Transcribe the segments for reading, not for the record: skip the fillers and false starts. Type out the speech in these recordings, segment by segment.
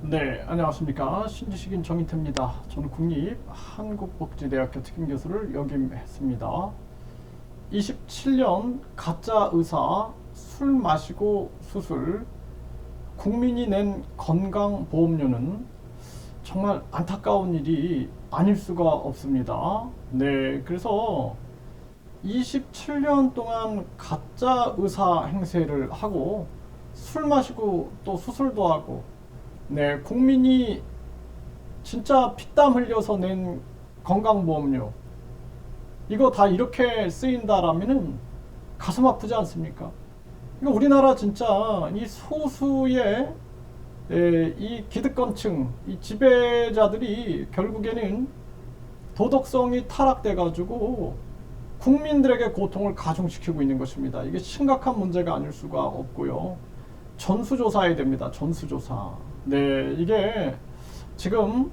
네, 안녕하십니까. 신지식인 정인태입니다. 저는 국립한국복지대학교 특임교수를 역임했습니다. 27년 가짜 의사, 술 마시고 수술, 국민이 낸 건강보험료는 정말 안타까운 일이 아닐 수가 없습니다. 네, 그래서 27년 동안 가짜 의사 행세를 하고 술 마시고 또 수술도 하고, 네, 국민이 진짜 피땀 흘려서 낸 건강보험료, 이거 다 이렇게 쓰인다라면은 가슴 아프지 않습니까? 그러니까 우리나라 진짜 이 소수의 이 기득권층, 이 지배자들이 결국에는 도덕성이 타락돼 가지고 국민들에게 고통을 가중시키고 있는 것입니다. 이게 심각한 문제가 아닐 수가 없고요. 전수조사해야 됩니다. 전수조사. 네, 이게 지금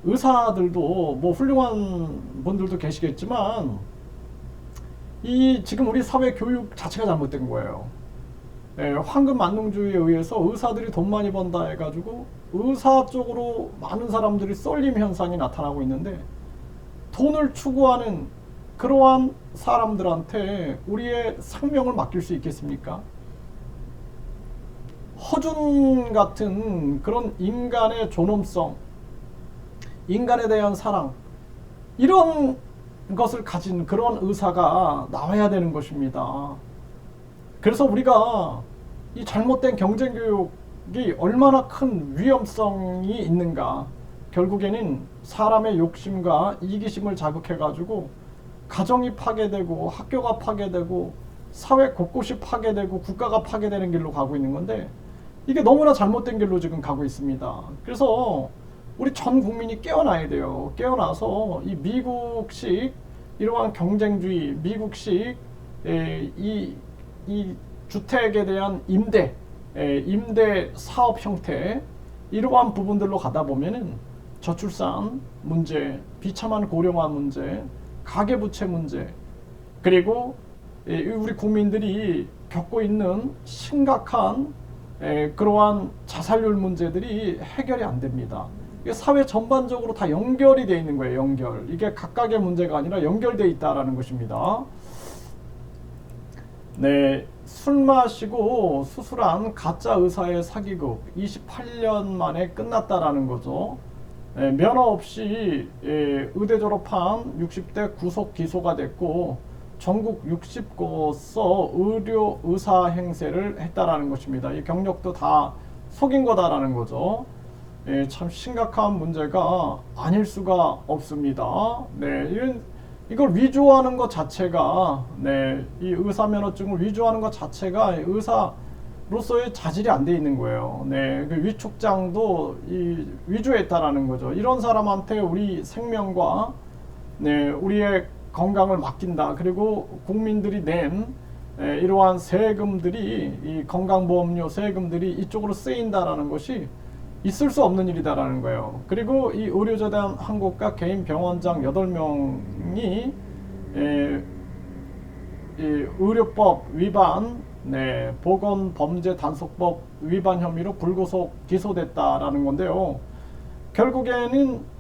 의사들도 뭐 훌륭한 분들도 계시겠지만 이 지금 우리 사회 교육 자체가 잘못된 거예요. 예, 황금 만능주의에 의해서 의사들이 돈 많이 번다 해가지고 의사 쪽으로 많은 사람들이 쏠림 현상이 나타나고 있는데, 돈을 추구하는 그러한 사람들한테 우리의 생명을 맡길 수 있겠습니까? 허준 같은 그런 인간의 존엄성, 인간에 대한 사랑, 이런 것을 가진 그런 의사가 나와야 되는 것입니다. 그래서 우리가 이 잘못된 경쟁교육이 얼마나 큰 위험성이 있는가, 결국에는 사람의 욕심과 이기심을 자극해가지고 가정이 파괴되고 학교가 파괴되고 사회 곳곳이 파괴되고 국가가 파괴되는 길로 가고 있는 건데, 이게 너무나 잘못된 길로 지금 가고 있습니다. 그래서 우리 전 국민이 깨어나야 돼요. 깨어나서 이 미국식 이러한 경쟁주의, 미국식 이 주택에 대한 임대 사업 형태, 이러한 부분들로 가다 보면은 저출산 문제, 비참한 고령화 문제, 가계부채 문제, 그리고 우리 국민들이 겪고 있는 심각한 그러한 자살률 문제들이 해결이 안 됩니다. 이게 사회 전반적으로 다 연결이 되어 있는 거예요. 연결. 이게 각각의 문제가 아니라 연결되어 있다라는 것입니다. 네, 술 마시고 수술한 가짜 의사의 사기극 28년 만에 끝났다라는 거죠. 면허 없이 의대 졸업한 60대 구속 기소가 됐고 전국 60곳서 의료 의사 행세를 했다라는 것입니다. 이 경력도 다 속인 거다라는 거죠. 참 심각한 문제가 아닐 수가 없습니다. 네, 이걸 위조하는 것 자체가, 네, 이 의사 면허증을 위조하는 것 자체가 의사로서의 자질이 안 돼 있는 거예요. 네, 그 위촉장도 위조했다라는 거죠. 이런 사람한테 우리 생명과, 네, 우리의 건강을 맡긴다. 그리고 국민들이 낸 이러한 세금들이, 이 건강보험료 세금들이 이쪽으로 쓰인다라는 것이 있을 수 없는 일이다라는 거예요. 그리고 이 의료재단 한 곳과 개인 병원장 8명이 의료법 위반, 네, 보건범죄단속법 위반 혐의로 불구속 기소됐다라는 건데요. 결국에는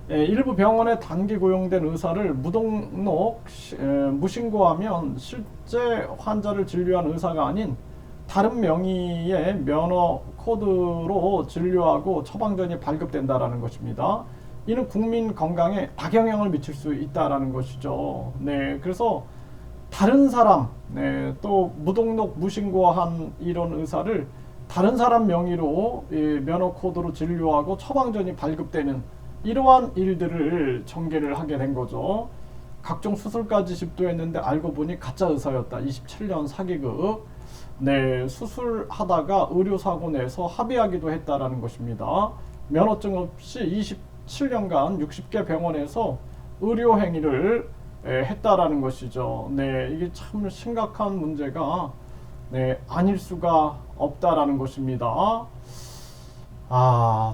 일부 병원에 단기 고용된 의사를 무등록, 무신고하면 실제 환자를 진료한 의사가 아닌 다른 명의의 면허 코드로 진료하고 처방전이 발급된다라는 것입니다. 이는 국민 건강에 악영향을 미칠 수 있다라는 것이죠. 네, 그래서 다른 사람, 네, 또 무등록 무신고한 이런 의사를 다른 사람 명의로 면허 코드로 진료하고 처방전이 발급되는 이러한 일들을 전개를 하게 된 거죠. 각종 수술까지 집도했는데 알고 보니 가짜 의사였다. 27년 사기극. 네, 수술하다가 의료사고 내서 합의하기도 했다라는 것입니다. 면허증 없이 27년간 60개 병원에서 의료행위를 했다라는 것이죠. 네, 이게 참 심각한 문제가, 네, 아닐 수가 없다라는 것입니다.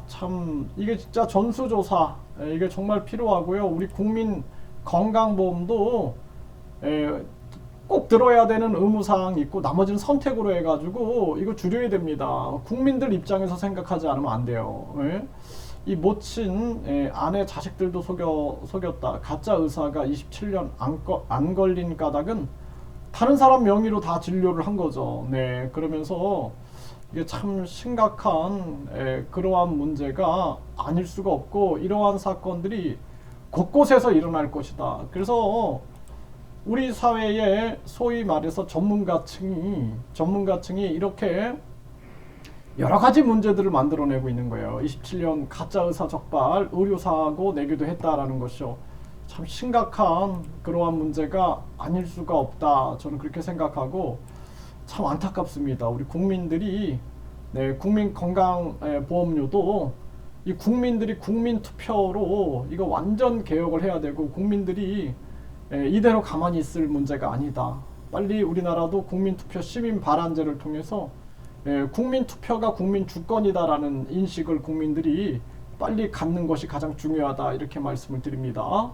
참 이게 진짜 전수조사, 이게 정말 필요하고요. 우리 국민 건강보험도 꼭 들어야 되는 의무사항이 있고 나머지는 선택으로 해가지고 이거 줄여야 됩니다. 국민들 입장에서 생각하지 않으면 안 돼요. 예? 이 모친 아내 자식들도 속였다. 가짜 의사가 27년 안 걸린 까닭은 다른 사람 명의로 다 진료를 한 거죠. 네, 그러면서 이게 참 심각한 그러한 문제가 아닐 수가 없고 이러한 사건들이 곳곳에서 일어날 것이다. 그래서 우리 사회에 소위 말해서 전문가층이 이렇게 여러 가지 문제들을 만들어내고 있는 거예요. 27년 가짜 의사 적발, 의료사고 내기도 했다라는 것이요. 참 심각한 그러한 문제가 아닐 수가 없다. 저는 그렇게 생각하고 참 안타깝습니다. 우리 국민들이 국민건강보험료도 이 국민들이 국민투표로 이거 완전 개혁을 해야 되고 국민들이 이대로 가만히 있을 문제가 아니다. 빨리 우리나라도 국민투표 시민발안제를 통해서 국민투표가 국민주권이다라는 인식을 국민들이 빨리 갖는 것이 가장 중요하다. 이렇게 말씀을 드립니다.